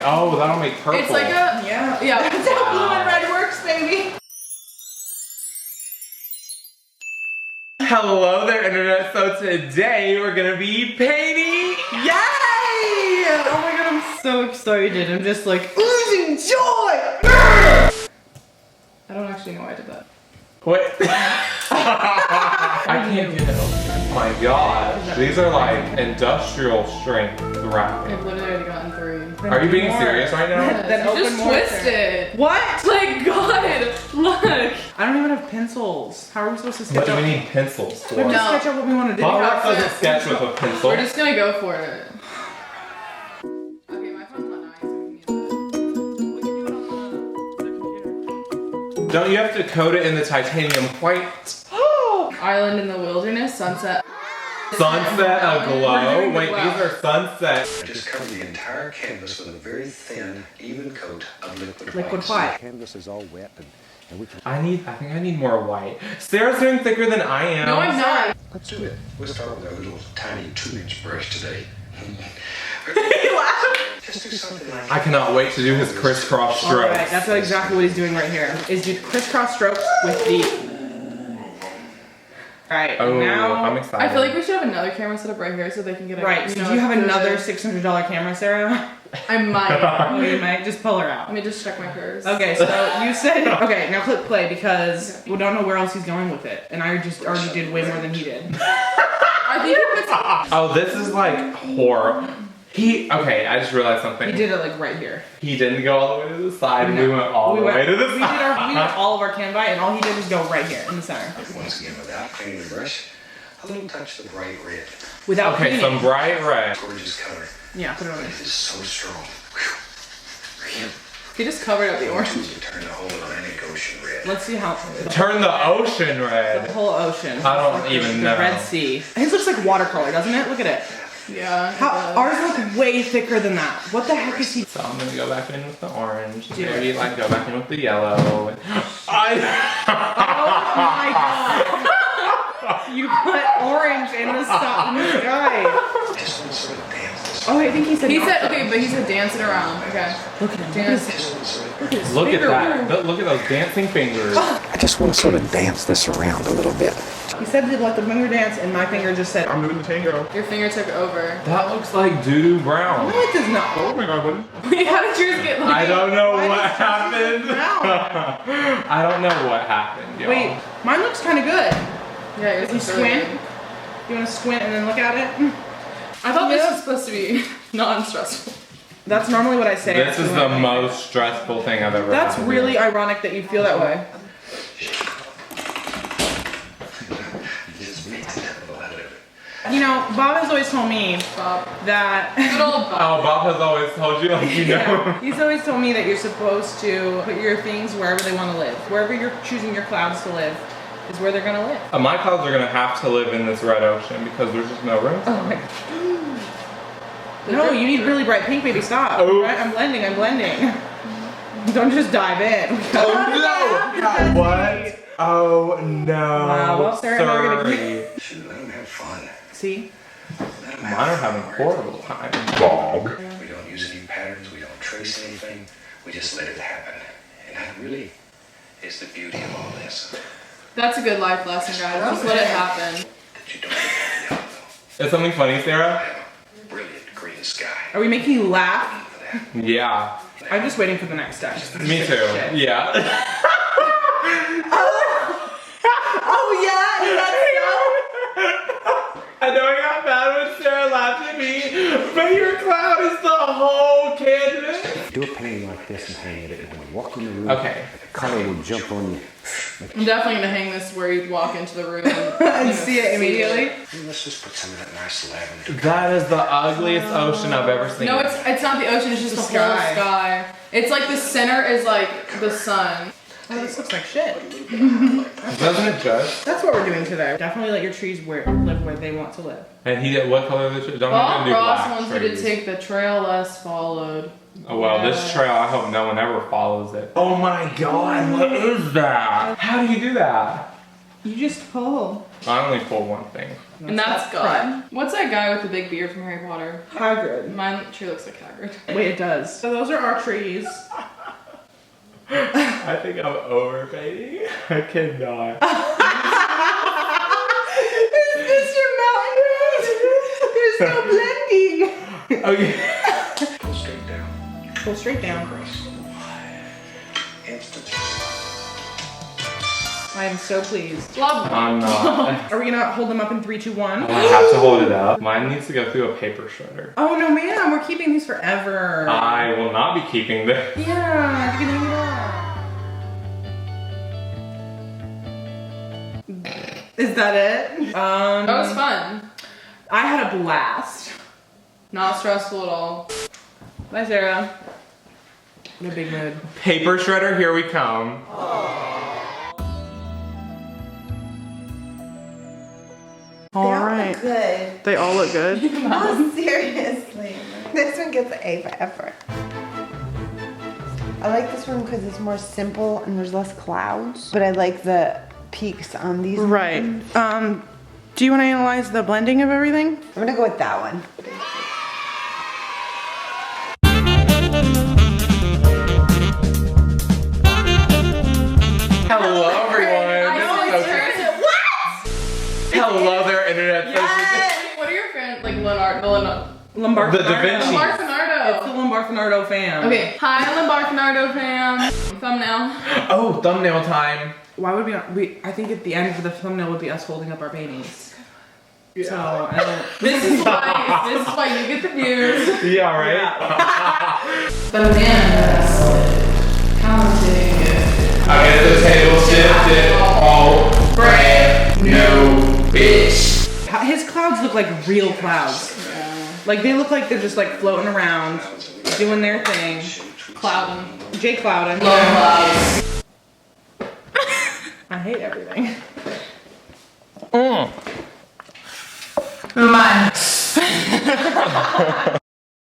Oh, that'll make purple. It's like a yeah. That's how blue and red works, baby. Hello there, internet. So today we're gonna be painting. Yay! Oh my god, I'm so excited. I'm just like oozing joy. I don't actually know why I did that. Wait. I can't do that. Oh my god. These are like industrial strength wrapping. I've literally already gotten 3. Are you being serious right now? Then You open just more. twist it. What? Like God, look. I don't even have pencils. How are we supposed to sketch What do up? we need pencils for? We have to No. sketch out what we want to do. Bob have doesn't to- sketch with a pencil. We're just gonna go for it. Okay, my phone's not nice. We can use it. Don't you have to coat it in the titanium white? Island in the wilderness, sunset. Sunset aglow? We're doing the Wait, glow. these are sunset. Just cover the entire canvas with a very thin, even coat of liquid Liquid white. white. The canvas is all wet and we can... I think I need more white. Sarah's doing thicker than I am. No, I'm not. Let's do it. We'll start with our little tiny 2-inch brush today. Just do something like I cannot wait to do his crisscross strokes. Alright, that's exactly what he's doing right here. Is do crisscross strokes with the... Alright, Oh, now... I'm excited. I feel like we should have another camera set up right here so they can get a Right, so know, do you have good- another $600 camera, Sarah? I might. Oh, you might. Just pull her out. Let me just check my purse. Okay, so you said... Okay, now click play because we don't know where else he's going with it. And I just already did way more than he did. I think he puts. Oh, this is like horrible. Okay, I just realized something. He did it like right here. He didn't go all the way to the side, No. we went all the way to the we side. We did all of our canvas and all he did was go right here in the center. once again without cleaning the brush, a little touch of bright red. Without Okay, cleaning. some bright red. Gorgeous color. Yeah, put it on It there. is so strong. Whew. He just covered up the orange. To turn the whole Atlantic Ocean red. Let's see how... Turn the ocean The red. whole ocean. I don't even the know. Red Sea. His looks like watercolor, doesn't it? Look at it. Yeah. How, ours look way thicker than that. What the heck is he... So I'm gonna go back in with the orange. Do it. Maybe like go back in with the yellow. Oh my god. You put orange in the sky. Just one sort of dance this. Oh, I think he said... He not said to. okay, but he said dance it around. Okay. Look at him. Dance. This one sort of. Look at that. Look at those dancing fingers. I just want to sort of dance this around a little bit. He said to let the finger dance, and my finger just said... I'm doing the tango. Your finger took over. That looks like doo-doo brown. No, it does not. Oh my god, what is... Wait, how did yours get like? I don't know Why what does yours happened. look brown? I don't know what happened, y'all. Wait, mine looks kind of good. Yeah, yours You is really squint? good. You want to squint and then look at it? I thought this Yeah. was supposed to be non-stressful. That's normally what I say. This is the most stressful thing I've ever That's had to really do. ironic that you feel that way. Just makes the devil out of it. You know, Bob has always told me Bob. that... Good old Bob. Oh, Bob has always told you, like, you know. Yeah. He's always told me that you're supposed to put your things wherever they want to live. Wherever you're choosing your clouds to live is where they're going to live. My clouds are gonna have to live in this red ocean because there's just no room. Oh my god. No, you need really bright pink, baby. Stop. Oh. Right? I'm blending. Don't just dive in. Oh no! What? Oh no! Wow, well, Sarah and I are gonna Sorry. Should let them have fun. See? Let them Mine are having a fun. horrible time. Bob. We don't use any patterns. We don't trace anything. We just let it happen. And that really is the beauty of all this. That's a good life lesson, guys. Just let it happen. That you don't get the yellow. Is something funny, Sarah? Brilliant green sky. Are we making you laugh? For that. Yeah. I'm just waiting for the next step. Me too. Shit. Yeah. Oh yeah? Is that I know I got mad when Sarah laughed at me, but your cloud is the whole canvas. Do a painting like this and hang it, and when you walk in the room, Okay. the color will jump on you. I'm definitely gonna hang this where you walk into the room and see it immediately? And let's just put some of that nice lavender. That is the ugliest ocean I've ever seen. No, it's not the ocean. It's just the whole sky. sky. It's like the center is like the sun. Oh, this looks like shit. Doesn't it just? That's what we're doing today. Definitely let your trees live where they want to live. And he did what color? Don't Bob do Ross black wants you to trees. take the trail less followed. Oh well, this Yeah. trail, I hope no one ever follows it. Oh my god, what is that? How do you do that? You just pull. I only pulled one thing. And that's God. What's that guy with the big beard from Harry Potter? Hagrid. Mine sure looks like Hagrid. Wait, it does. So those are our trees. I think I'm overpainting. I cannot. Is this your mountain range? There's no blending. Okay. Pull straight down. Pull straight down. Instant. I am so pleased. Love I'm not. Are we gonna hold them up in 3, 2, 1? I have to hold it up. Mine needs to go through a paper shredder. Oh no, man, we're keeping these forever. I will not be keeping this. Yeah, you can hang it up. Is that it? That was fun. I had a blast. Not stressful at all. Bye, Sarah. In a big mood. Paper shredder, here we come. All They all right. look good. They all look good. Oh, seriously. This one gets an A for effort. I like this one because it's more simple and there's less clouds. But I like the peaks on these Right. ones. Do you want to analyze the blending of everything? I'm gonna go with that one. Hello, everyone. I know This is it's so yours. good. Hello there, internet. What are your friends like? Leonardo. Lombard. The Da Vinci. It's the Lombarfinardo fam. Okay. Hi, Lombarfinardo fam. Thumbnail. Oh, thumbnail time. Why would we? I think at the end of the thumbnail would be us holding up our babies. So I don't. This is why you get the views. Yeah, right? The man that's counting. I get the table shifted. All brand new bitch. His clouds look like real clouds. Like they look like they're just like floating around, doing their thing. Clouding. Jay Clouding. Low clouds. I hate everything. Who am I?